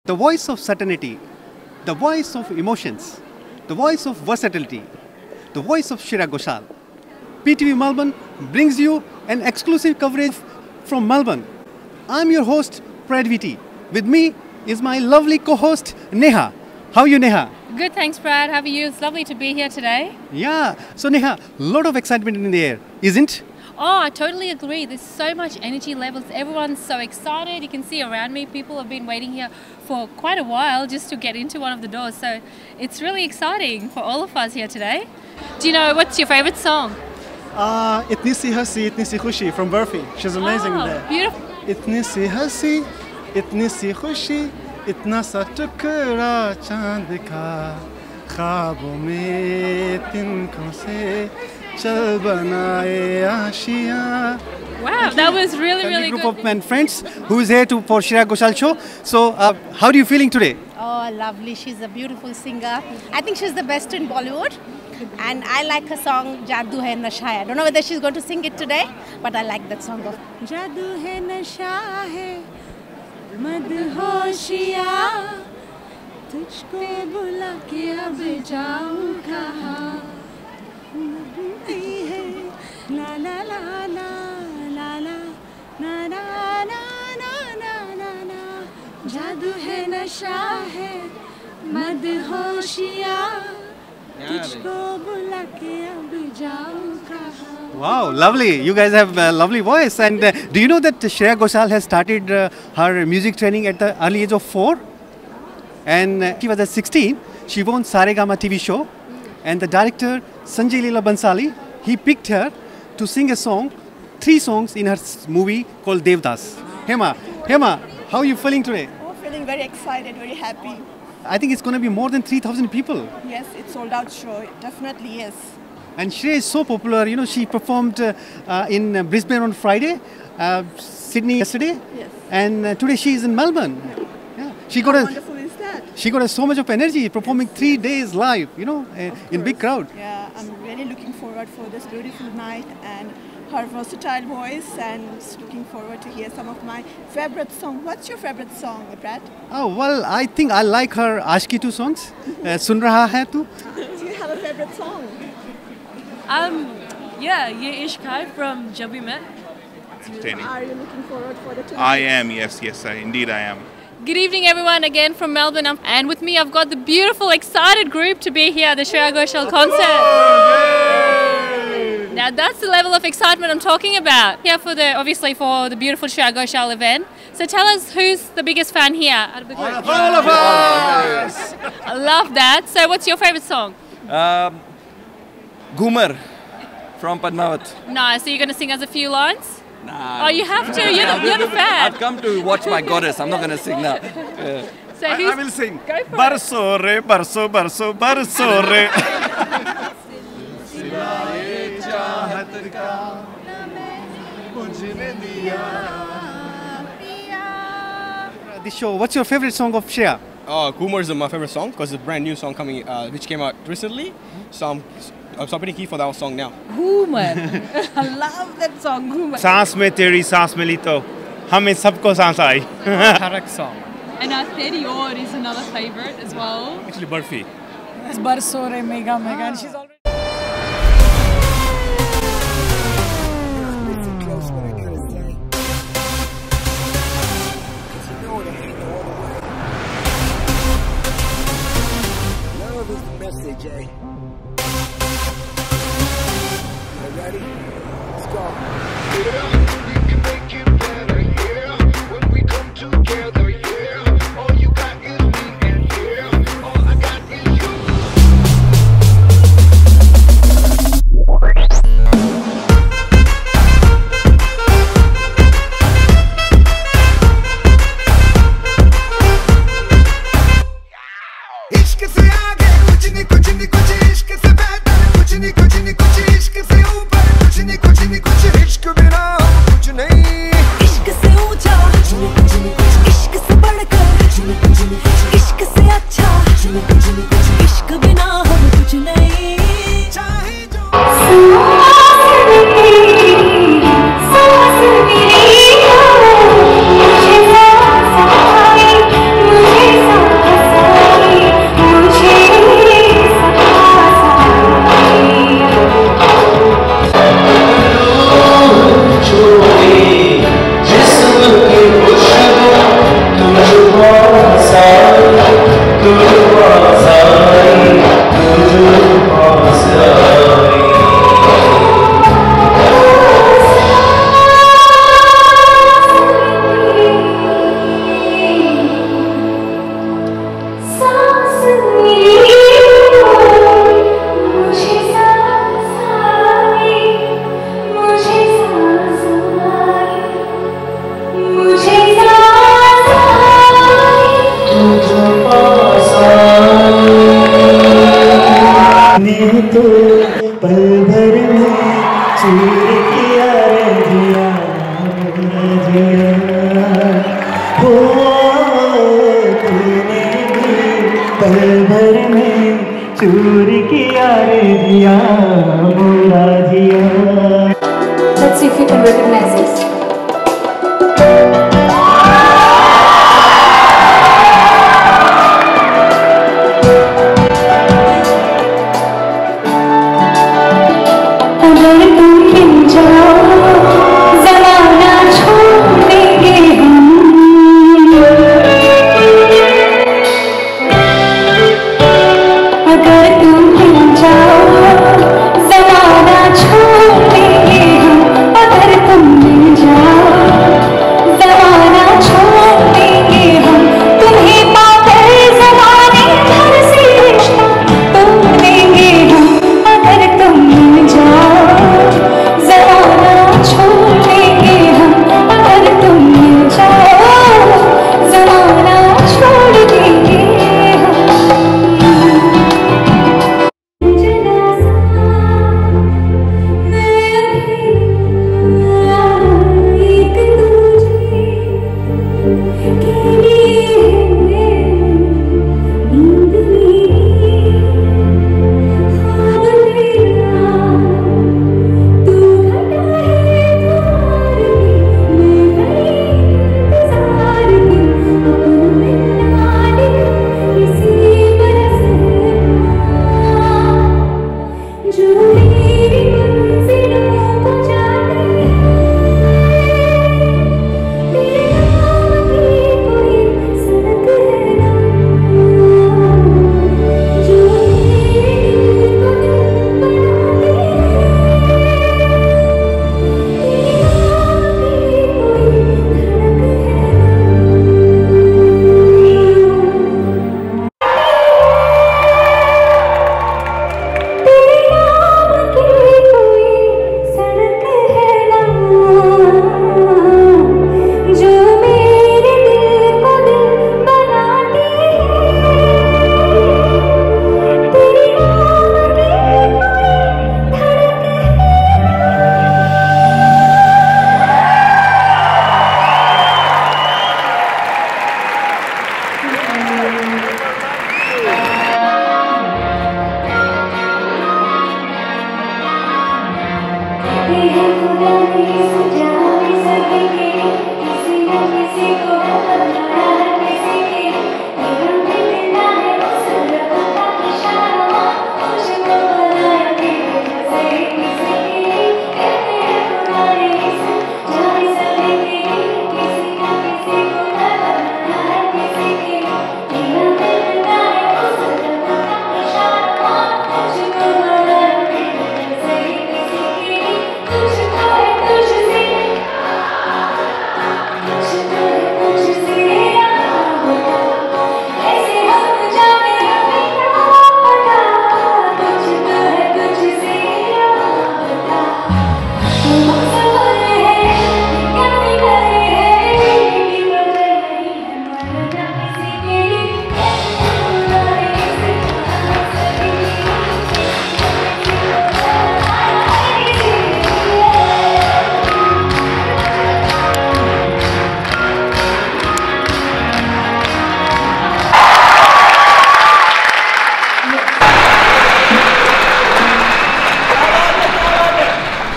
The voice of certainty, the voice of emotions, the voice of versatility, the voice of Shreya Ghoshal. PTV Melbourne brings you an exclusive coverage from Melbourne. I'm your host, Prad VT. With me is my lovely co-host, Neha. How are you, Neha? Good, thanks, Brad. How are you? It's lovely to be here today. Yeah. So, Neha, lot of excitement in the air, isn't? Oh, I totally agree. There's so much energy levels. Everyone's so excited. You can see around me, people have been waiting here for quite a while just to get into one of the doors. So it's really exciting for all of us here today. Do you know what's your favorite song? Itni Si Hasi, Itni Si Khushi from Burfi. She's amazing there. Beautiful. Itni Si Hasi, Itni Si Khushi, Itna Sa Tukra Chand Ka, Khwabon mein tinko se chal banaye aashiyan. Wow, that was really, really Group good. of men friends who is here for Shreya Ghoshal show. So, how are you feeling today? Oh, lovely. She's a beautiful singer. I think she's the best in Bollywood. And I like her song, Jadoo Hai Nasha Hai. I don't know whether she's going to sing it today, but I like that song. Jadoo hai nasha hai, madhoshiya, tujhko bula ke ab jaun kahan. La la la la la la na na na na na na na. Jadoo hai nasha hai, madhoshiya. Wow, lovely. You guys have a lovely voice. And do you know that Shreya Ghoshal has started her music training at the early age of 4? And she was at 16. She won Saregama TV show. And the director, Sanjay Leela Bansali, he picked her to sing a song, 3 songs in her movie called Devdas. Hema, how are you feeling today? Oh, feeling very excited, very happy. I think it's going to be more than 3,000 people. Yes, it's sold out show. It definitely is. And Shreya is so popular. You know, she performed in Brisbane on Friday, Sydney yesterday, Yes. and today she is in Melbourne. Yeah, she got How wonderful is that? she got so much of energy performing 3 days live. You know, in big crowd. Yeah, I'm really looking forward for this beautiful night and her versatile voice, and looking forward to hear some of my favorite songs. What's your favorite song, Brad? Oh well, I think I like her Ashki 2 songs. Sun Raha Hai Tu. Do you have a favorite song? Yeah, Ye Ishq Hai from Jab We Met. Entertaining. Are you looking forward for the tonight? I am, yes, indeed I am. Good evening, everyone, again from Melbourne. And with me, I've got the beautiful, excited group to be here at the Shreya Ghoshal concert. Now, that's the level of excitement I'm talking about. Here obviously for the beautiful Shreya Ghoshal event. So tell us who's the biggest fan here out of the group? All of us. I love that. So what's your favorite song? Goomer from Padmavat. Nice. So you're going to sing us a few lines? Nah. Oh, you have to. You're the fan. I've come to watch my goddess. I'm not going to sing now. So who's, I will sing. Go for it. Barso re, barso, barso, barso re. This show. What's your favorite song of Shreya? Goomer is my favorite song because it's a brand new song coming, which came out recently. So I'm pretty keen for that song now. Goomer. I love that song, Goomer. सांस में तेरी सांस मिली तो हमें सबको सांस आई. Correct song. And Teri Or is another favorite as well. Actually, Burfi. It's Barsore Mega, and she's already. Ready? Let's go. दिया हो तूने पल भर में चूर किया रे दिया मोरा दिया. Let's see if you can recognize this. अगर तुम मिल जाओ ज़माना छोड़ देंगे हम. अगर तुम मिल जाओ ज़माना छोड़ देंगे हम. अगर तुम मिल जाओ ज़माना छोड़ देंगे हम. तुम्हें पाकर ज़माने भर से रिश्ता तोड़ देंगे हम. अगर तुम मिल जाओ ज़माना छोड़ देंगे हम. अगर तुम मिल जाओ ज़माना छोड़ देंगे हम.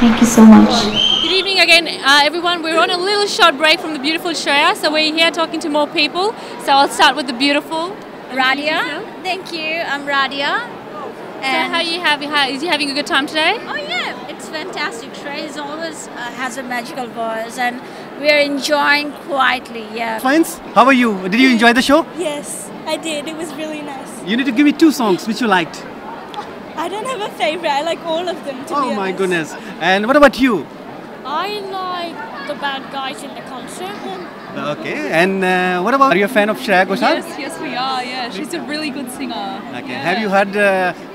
Thank you so much. Good evening again, everyone. We're on a little short break from the beautiful Shreya, so we're here talking to more people. So I'll start with the beautiful Radia. Thank you. I'm Radia. So how you is you having a good time today? Oh yeah, it's fantastic. Shreya is always has a magical voice, and we are enjoying quietly. Yeah. Friends, how are you? Did you enjoy the show? Yes, I did. It was really nice. You need to give me 2 songs which you liked. I don't have a favorite. I like all of them, to be honest. Oh my goodness. And what about you? I like the bad guys in the concert. Okay. And what about, are you a fan of Shreya Ghoshal? Yes, we are. Yeah, she's a really good singer. Okay. Yeah. Have you heard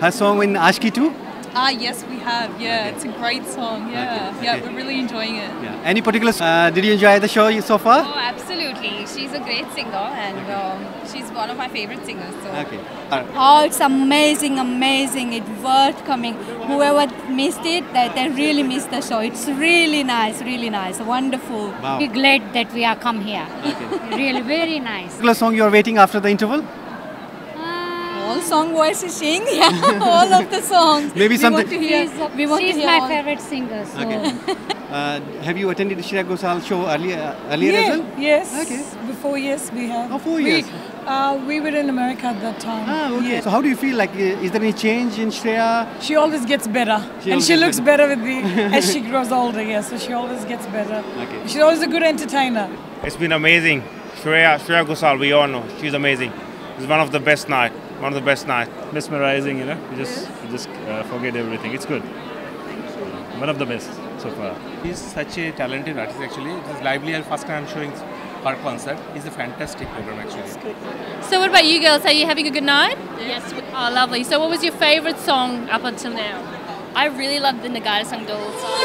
her song in Ashki too? Yes, we have. Yeah, it's a great song. Yeah, Okay. yeah, we're really enjoying it. Yeah. Any particular? Did you enjoy the show so far? Oh, absolutely. She's a great singer, and she's one of my favorite singers. So. Okay. Oh, it's amazing, amazing. It's worth coming. Whoever missed it, they really missed the show. It's really nice, wonderful. Wow. We're glad that we are come here. Okay. Really, very nice. Particular song you are waiting after the interval? All song voices sing, yeah, all of the songs. Maybe something. She's my favorite singer. So. Okay. Have you attended the Shreya Ghoshal show earlier as well? Yes. Okay. Before years we have. Oh, 4 years. We were in America at that time. Ah, okay. Yeah. So how do you feel? Like, is there any change in Shreya? She always gets better, and she looks better with as she grows older. Yeah, so she always gets better. Okay. She's always a good entertainer. It's been amazing. Shreya Ghoshal, we all know she's amazing. It's one of the best night. One of the best night. Mesmerizing, you know. You just forget everything. It's good. One of the best so far. He's such a talented artist actually. This Lively, first time I'm showing her concert. It's a fantastic program actually. So what about you girls? Are you having a good night? Yes. Oh, lovely. So what was your favourite song up until now? I really love the Nagara Sangdol song.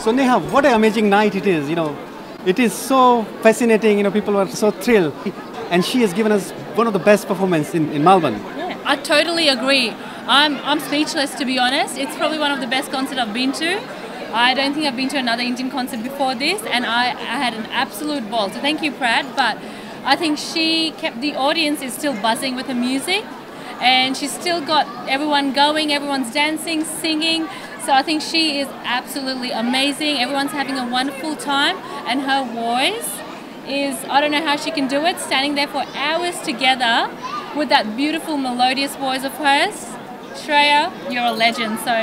So Neha, what an amazing night it is, you know. It is so fascinating, you know, people are so thrilled. And she has given us one of the best performances in Melbourne. Yeah, I totally agree. I'm speechless, to be honest. It's probably one of the best concerts I've been to. I don't think I've been to another Indian concert before this, and I had an absolute ball. So thank you, Prad. But I think she kept the audience is still buzzing with the music, and she's still got everyone going, everyone's dancing, singing. So I think she is absolutely amazing. Everyone's having a wonderful time, and her voice is, I don't know how she can do it, standing there for hours together with that beautiful melodious voice of hers. Shreya, you're a legend. So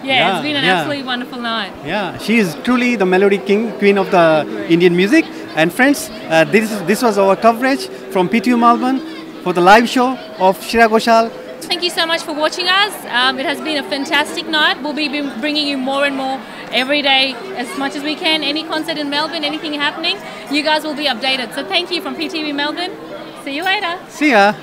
yeah, it's been an absolutely wonderful night. Yeah, she is truly the melody queen of the Indian music. And friends, this was our coverage from PTU Melbourne for the live show of Shreya Ghoshal. Thank you so much for watching us. It has been a fantastic night. We'll be bringing you more and more every day as much as we can. Any concert in Melbourne, anything happening, you guys will be updated. So thank you from PTV Melbourne. See you later. See ya.